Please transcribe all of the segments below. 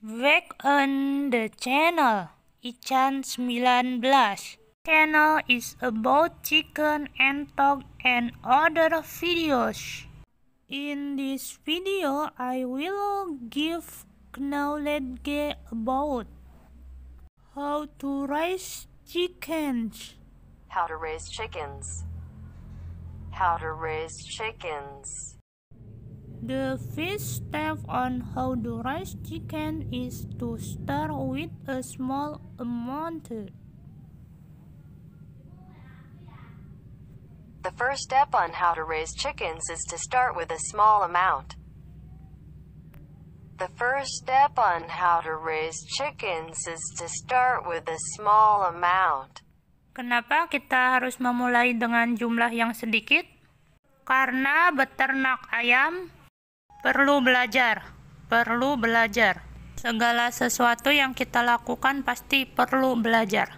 Back on the channel, Ichan 19. Channel is about chicken and dog and other videos. In this video, I will give knowledge about how to raise chickens. How to raise chickens. How to raise chickens. The first step on how to raise chicken is to start with a small amount. The first step on how to raise chickens is to start with a small amount. The first step on how to raise chickens is to start with a small amount. Kenapa kita harus memulai dengan jumlah yang sedikit? Karena beternak ayam perlu belajar. Segala sesuatu yang kita lakukan pasti perlu belajar.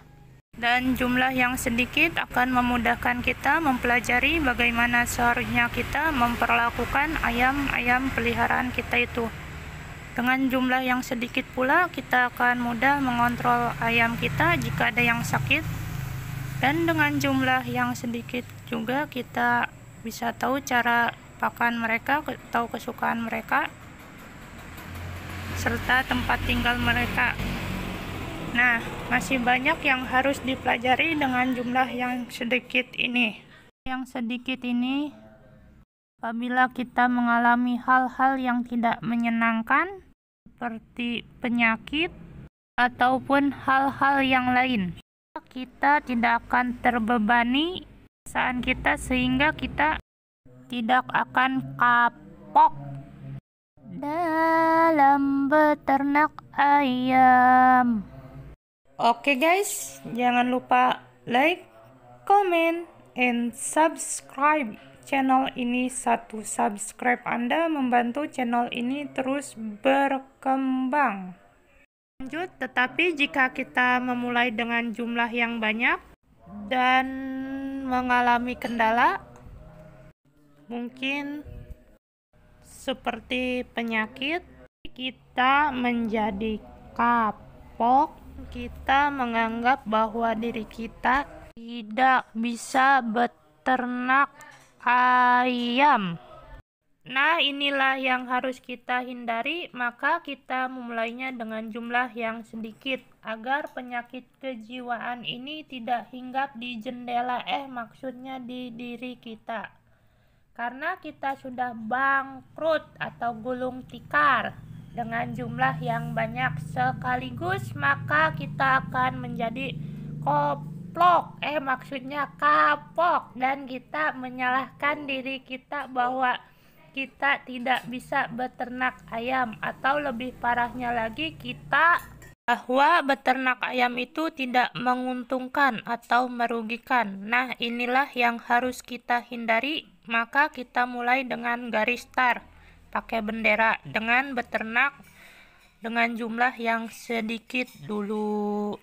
Dan jumlah yang sedikit akan memudahkan kita mempelajari bagaimana seharusnya kita memperlakukan ayam-ayam peliharaan kita itu. Dengan jumlah yang sedikit pula, kita akan mudah mengontrol ayam kita jika ada yang sakit. Dan dengan jumlah yang sedikit juga kita bisa tahu cara pakan mereka, tahu kesukaan mereka, serta tempat tinggal mereka. Nah, masih banyak yang harus dipelajari dengan jumlah yang sedikit ini. Yang sedikit ini, apabila kita mengalami hal-hal yang tidak menyenangkan, seperti penyakit ataupun hal-hal yang lain, kita tidak akan terbebani perasaan kita sehingga kita tidak akan kapok dalam beternak ayam. Oke guys, jangan lupa like, comment, and subscribe channel ini. Satu subscribe Anda membantu channel ini terus berkembang. Lanjut, tetapi jika kita memulai dengan jumlah yang banyak dan mengalami kendala, mungkin seperti penyakit, kita menjadi kapok, kita menganggap bahwa diri kita tidak bisa beternak ayam. Nah, inilah yang harus kita hindari, maka kita memulainya dengan jumlah yang sedikit agar penyakit kejiwaan ini tidak hinggap di jendela, maksudnya di diri kita. Karena kita sudah bangkrut atau gulung tikar dengan jumlah yang banyak sekaligus, maka kita akan menjadi koplok, maksudnya kapok, dan kita menyalahkan diri kita bahwa kita tidak bisa beternak ayam, atau lebih parahnya lagi, kita bahwa beternak ayam itu tidak menguntungkan atau merugikan. Nah, inilah yang harus kita hindari. Maka kita mulai dengan garis start, pakai bendera, dengan beternak dengan jumlah yang sedikit dulu.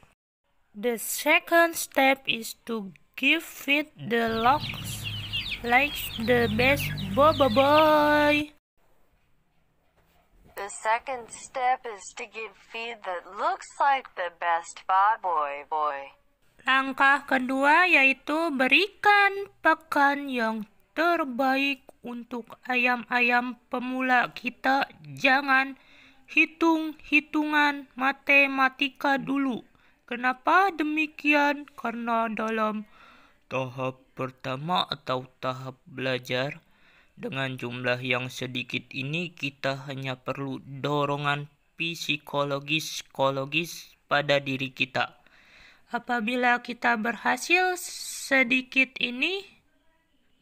The second step is to give feed the locks like the best boy. The second step is to give feed that looks like the best boy. Langkah kedua yaitu berikan pakan yang terbaik untuk ayam-ayam pemula kita. Jangan hitung-hitungan matematika dulu. Kenapa demikian? Karena dalam tahap pertama atau tahap belajar dengan jumlah yang sedikit ini, kita hanya perlu dorongan psikologis pada diri kita. Apabila kita berhasil sedikit ini,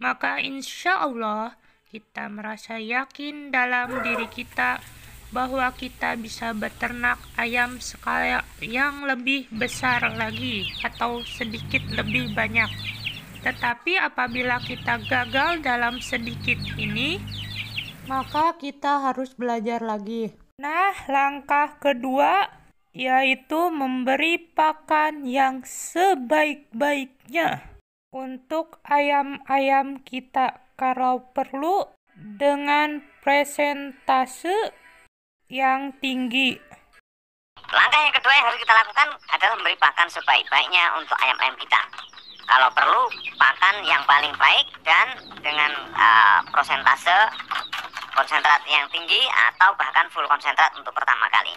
maka insya Allah kita merasa yakin dalam diri kita bahwa kita bisa beternak ayam skala yang lebih besar lagi atau sedikit lebih banyak. Tetapi apabila kita gagal dalam sedikit ini, maka kita harus belajar lagi. Nah, langkah kedua yaitu memberi pakan yang sebaik-baiknya untuk ayam-ayam kita, kalau perlu dengan presentase yang tinggi. Langkah yang kedua yang harus kita lakukan adalah memberi pakan sebaik-baiknya untuk ayam-ayam kita. Kalau perlu, pakan yang paling baik dan dengan prosentase konsentrat yang tinggi atau bahkan full konsentrat untuk pertama kali.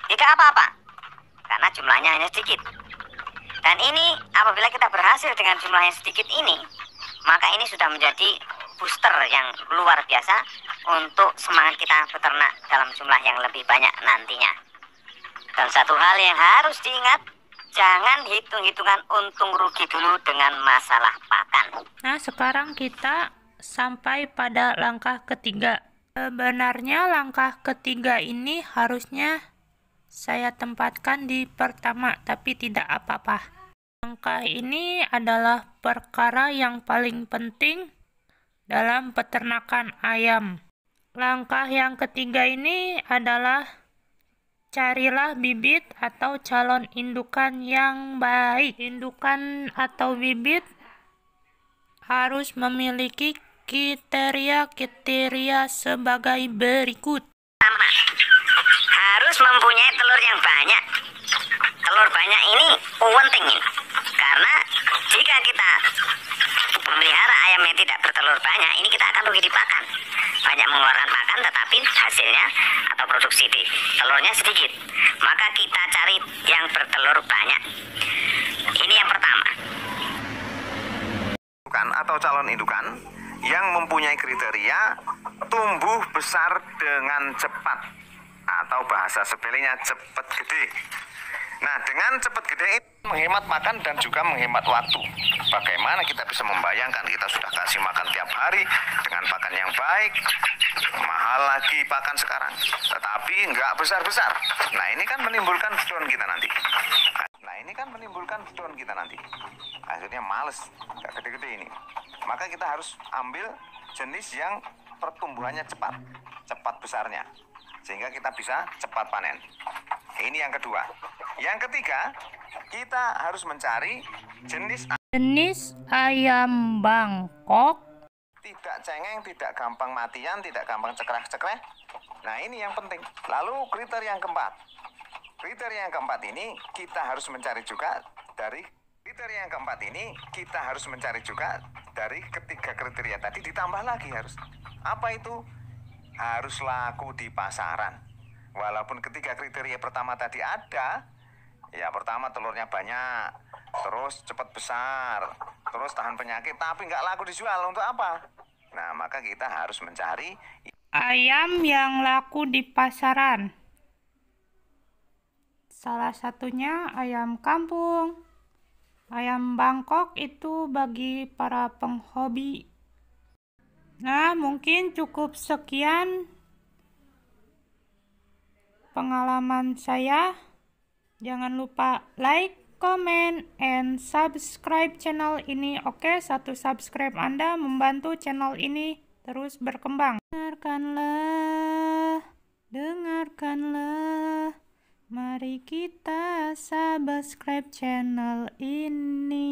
Tidak apa-apa, karena jumlahnya hanya sedikit. Dan ini apabila kita berhasil dengan jumlah yang sedikit ini, maka ini sudah menjadi booster yang luar biasa untuk semangat kita beternak dalam jumlah yang lebih banyak nantinya. Dan satu hal yang harus diingat, jangan hitung-hitungan untung rugi dulu dengan masalah pakan. Nah, sekarang kita sampai pada langkah ketiga. Sebenarnya langkah ketiga ini harusnya saya tempatkan di pertama, tapi tidak apa-apa. Langkah ini adalah perkara yang paling penting dalam peternakan ayam. Langkah yang ketiga ini adalah carilah bibit atau calon indukan yang baik. Indukan atau bibit harus memiliki kriteria sebagai berikut. Pertama, harus mempunyai telur yang banyak. Telur banyak ini penting ini. Karena jika kita memelihara ayam yang tidak bertelur banyak, ini kita akan rugi di pakan. Banyak mengeluarkan pakan tetapi hasilnya atau produksi di telurnya sedikit. Maka kita cari yang bertelur banyak. Ini yang pertama. Atau calon indukan yang mempunyai kriteria tumbuh besar dengan cepat atau bahasa sepelenya cepat gede. Nah, dengan cepat gede itu menghemat makan dan juga menghemat waktu. Bagaimana kita bisa membayangkan kita sudah kasih makan tiap hari dengan pakan yang baik, mahal lagi pakan sekarang, tetapi nggak besar-besar. Nah, ini kan menimbulkan down kita nanti. Akhirnya males, nggak gede-gede ini. Maka kita harus ambil jenis yang pertumbuhannya cepat besarnya, sehingga kita bisa cepat panen. Ini yang kedua. Yang ketiga, kita harus mencari jenis ayam Bangkok. Tidak cengeng, tidak gampang matian, tidak gampang cekrek-cekrek. Nah, ini yang penting. Lalu kriteria yang keempat. Kriteria yang keempat ini kita harus mencari juga dari ketiga kriteria tadi, ditambah lagi harus. Apa itu? Harus laku di pasaran. Walaupun ketiga kriteria pertama tadi ada, ya pertama telurnya banyak, terus cepat besar, terus tahan penyakit, tapi nggak laku dijual, untuk apa? Nah, maka kita harus mencari ayam yang laku di pasaran. Salah satunya ayam kampung. Ayam Bangkok itu bagi para penghobi. Nah, mungkin cukup sekian pengalaman saya. Jangan lupa like, comment, and subscribe channel ini. Oke, satu subscribe Anda membantu channel ini terus berkembang. Dengarkanlah. Mari kita subscribe channel ini.